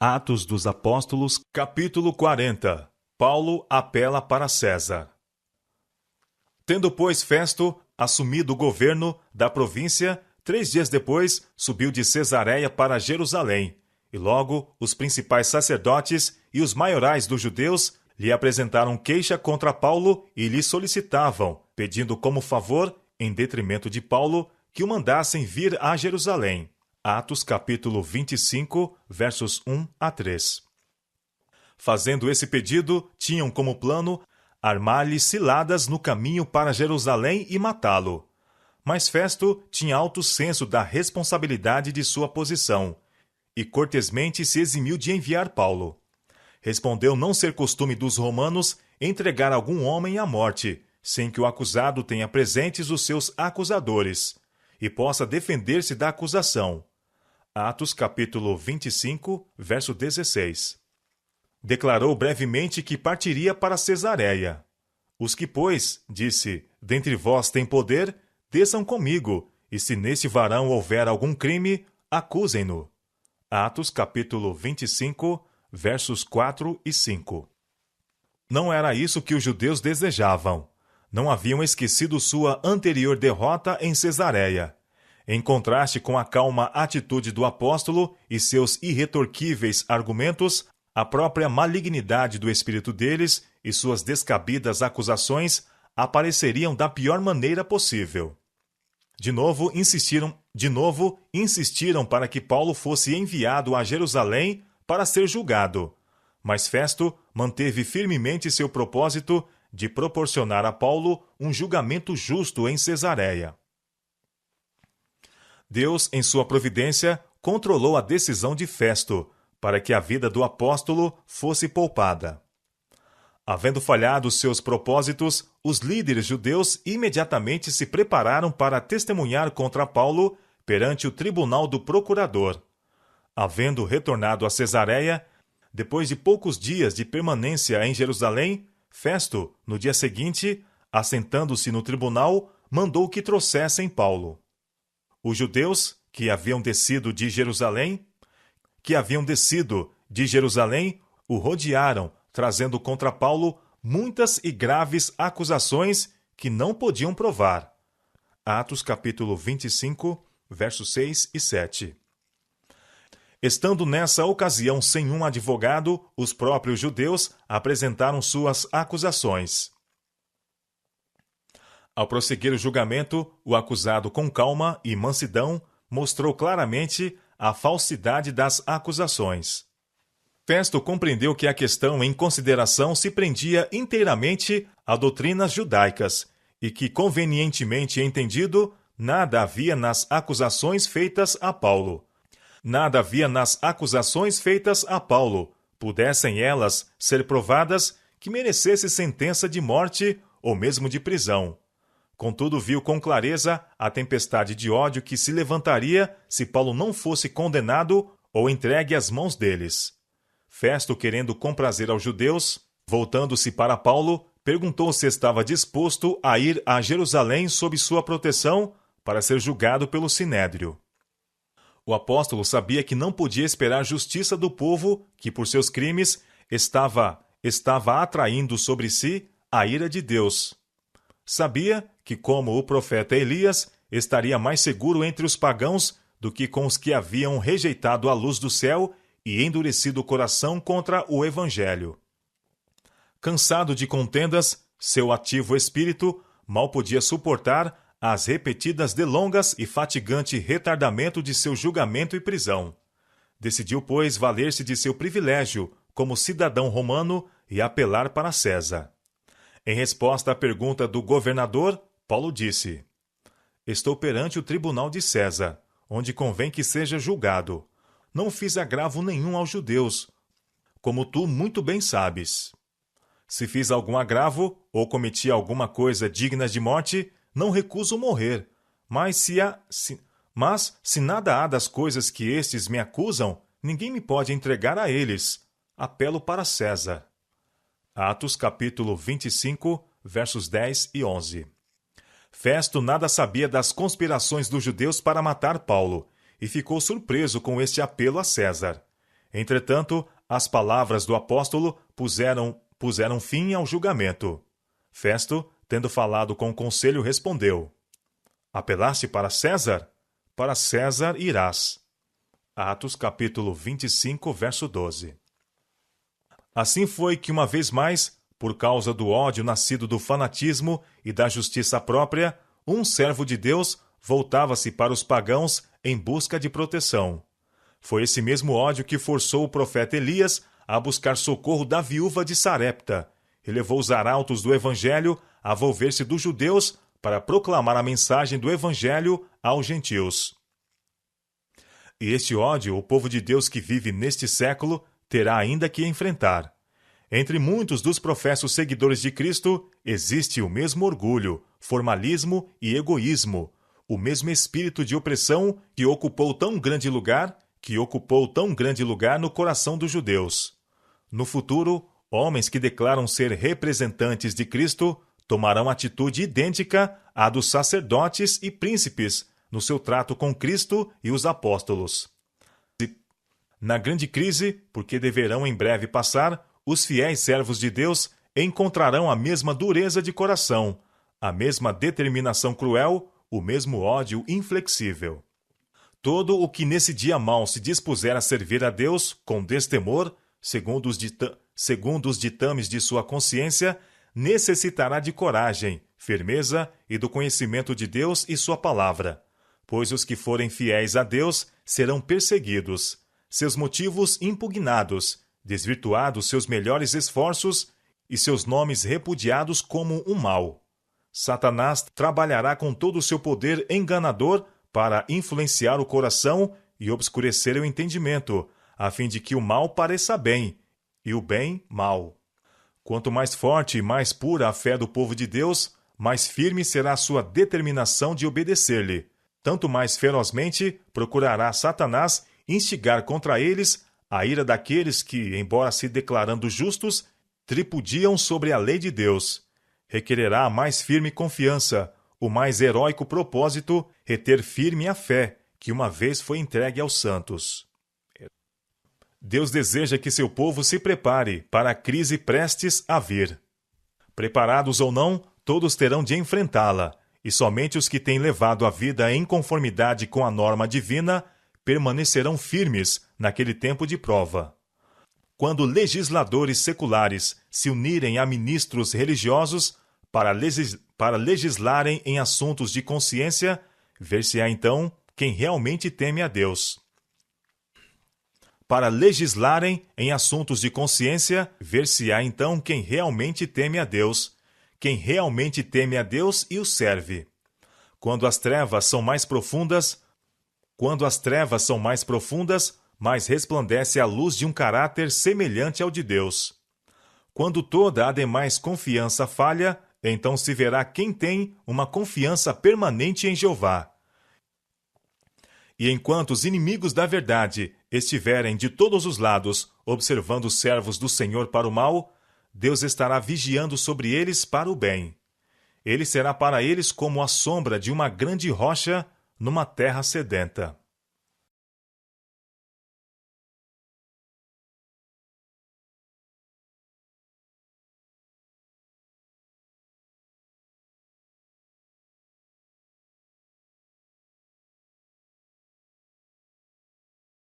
Atos dos Apóstolos, capítulo 40. Paulo apela para César. Tendo, pois, Festo assumido o governo da província, 3 dias depois subiu de Cesareia para Jerusalém, e logo os principais sacerdotes e os maiorais dos judeus lhe apresentaram queixa contra Paulo e lhe solicitavam, pedindo como favor, em detrimento de Paulo, que o mandassem vir a Jerusalém. Atos capítulo 25, versos 1 a 3. Fazendo esse pedido, tinham como plano armar-lhe ciladas no caminho para Jerusalém e matá-lo. Mas Festo tinha alto senso da responsabilidade de sua posição, e cortesmente se eximiu de enviar Paulo. Respondeu não ser costume dos romanos entregar algum homem à morte, sem que o acusado tenha presentes os seus acusadores, e possa defender-se da acusação. Atos capítulo 25, verso 16. Declarou brevemente que partiria para Cesareia. Os que, pois, disse, dentre vós têm poder, desçam comigo, e se neste varão houver algum crime, acusem-no. Atos capítulo 25, versos 4 e 5. Não era isso que os judeus desejavam. Não haviam esquecido sua anterior derrota em Cesareia. Em contraste com a calma atitude do apóstolo e seus irretorquíveis argumentos, a própria malignidade do espírito deles e suas descabidas acusações apareceriam da pior maneira possível. De novo insistiram para que Paulo fosse enviado a Jerusalém para ser julgado, mas Festo manteve firmemente seu propósito de proporcionar a Paulo um julgamento justo em Cesareia. Deus, em sua providência, controlou a decisão de Festo, para que a vida do apóstolo fosse poupada. Havendo falhado seus propósitos, os líderes judeus imediatamente se prepararam para testemunhar contra Paulo perante o tribunal do procurador. Havendo retornado a Cesareia, depois de poucos dias de permanência em Jerusalém, Festo, no dia seguinte, assentando-se no tribunal, mandou que trouxessem Paulo. Os judeus que haviam descido de Jerusalém o rodearam, trazendo contra Paulo muitas e graves acusações que não podiam provar. Atos capítulo 25, versos 6 e 7. Estando nessa ocasião sem um advogado, os próprios judeus apresentaram suas acusações. Ao prosseguir o julgamento, o acusado com calma e mansidão mostrou claramente a falsidade das acusações. Festo compreendeu que a questão em consideração se prendia inteiramente a doutrinas judaicas e que, convenientemente entendido, nada havia nas acusações feitas a Paulo. Pudessem elas ser provadas que merecesse sentença de morte ou mesmo de prisão. Contudo, viu com clareza a tempestade de ódio que se levantaria se Paulo não fosse condenado ou entregue às mãos deles. Festo, querendo comprazer aos judeus, voltando-se para Paulo, perguntou se estava disposto a ir a Jerusalém sob sua proteção para ser julgado pelo Sinédrio. O apóstolo sabia que não podia esperar justiça do povo que, por seus crimes, estava atraindo sobre si a ira de Deus. Sabia que, como o profeta Elias, estaria mais seguro entre os pagãos do que com os que haviam rejeitado a luz do céu e endurecido o coração contra o Evangelho. Cansado de contendas, seu ativo espírito mal podia suportar as repetidas delongas e fatigante retardamento de seu julgamento e prisão. Decidiu, pois, valer-se de seu privilégio como cidadão romano e apelar para César. Em resposta à pergunta do governador, Paulo disse: Estou perante o tribunal de César, onde convém que seja julgado. Não fiz agravo nenhum aos judeus, como tu muito bem sabes. Se fiz algum agravo, ou cometi alguma coisa digna de morte, não recuso morrer. Mas se nada há das coisas que estes me acusam, ninguém me pode entregar a eles. Apelo para César. Atos capítulo 25, versos 10 e 11. Festo nada sabia das conspirações dos judeus para matar Paulo, e ficou surpreso com este apelo a César. Entretanto, as palavras do apóstolo puseram fim ao julgamento. Festo, tendo falado com o conselho, respondeu: Apelaste para César? Para César irás. Atos capítulo 25, verso 12. Assim foi que uma vez mais, por causa do ódio nascido do fanatismo e da justiça própria, um servo de Deus voltava-se para os pagãos em busca de proteção. Foi esse mesmo ódio que forçou o profeta Elias a buscar socorro da viúva de Sarepta e levou os arautos do Evangelho a volver-se dos judeus para proclamar a mensagem do Evangelho aos gentios. E este ódio, o povo de Deus que vive neste século terá ainda que enfrentar. Entre muitos dos professos seguidores de Cristo, existe o mesmo orgulho, formalismo e egoísmo, o mesmo espírito de opressão que ocupou tão grande lugar no coração dos judeus. No futuro, homens que declaram ser representantes de Cristo tomarão atitude idêntica à dos sacerdotes e príncipes no seu trato com Cristo e os apóstolos. Na grande crise, porque deverão em breve passar, os fiéis servos de Deus encontrarão a mesma dureza de coração, a mesma determinação cruel, o mesmo ódio inflexível. Todo o que nesse dia mau se dispuser a servir a Deus com destemor, segundo os ditames de sua consciência, necessitará de coragem, firmeza e do conhecimento de Deus e sua palavra, pois os que forem fiéis a Deus serão perseguidos, seus motivos impugnados, desvirtuados seus melhores esforços e seus nomes repudiados como um mal. Satanás trabalhará com todo o seu poder enganador para influenciar o coração e obscurecer o entendimento, a fim de que o mal pareça bem e o bem mal. Quanto mais forte e mais pura a fé do povo de Deus, mais firme será a sua determinação de obedecer-lhe. Tanto mais ferozmente procurará Satanás instigar contra eles a ira daqueles que, embora se declarando justos, tripudiam sobre a lei de Deus. Requererá a mais firme confiança, o mais heróico propósito, reter firme a fé que uma vez foi entregue aos santos. Deus deseja que seu povo se prepare para a crise prestes a vir. Preparados ou não, todos terão de enfrentá-la, e somente os que têm levado a vida em conformidade com a norma divina permanecerão firmes naquele tempo de prova. Quando legisladores seculares se unirem a ministros religiosos para legislarem em assuntos de consciência, ver-se-á então quem realmente teme a Deus. Para legislarem em assuntos de consciência, ver-se-á então quem realmente teme a Deus, quem realmente teme a Deus e o serve. Quando as trevas são mais profundas, mais resplandece a luz de um caráter semelhante ao de Deus. Quando toda a demais confiança falha, então se verá quem tem uma confiança permanente em Jeová. E enquanto os inimigos da verdade estiverem de todos os lados observando os servos do Senhor para o mal, Deus estará vigiando sobre eles para o bem. Ele será para eles como a sombra de uma grande rocha numa terra sedenta.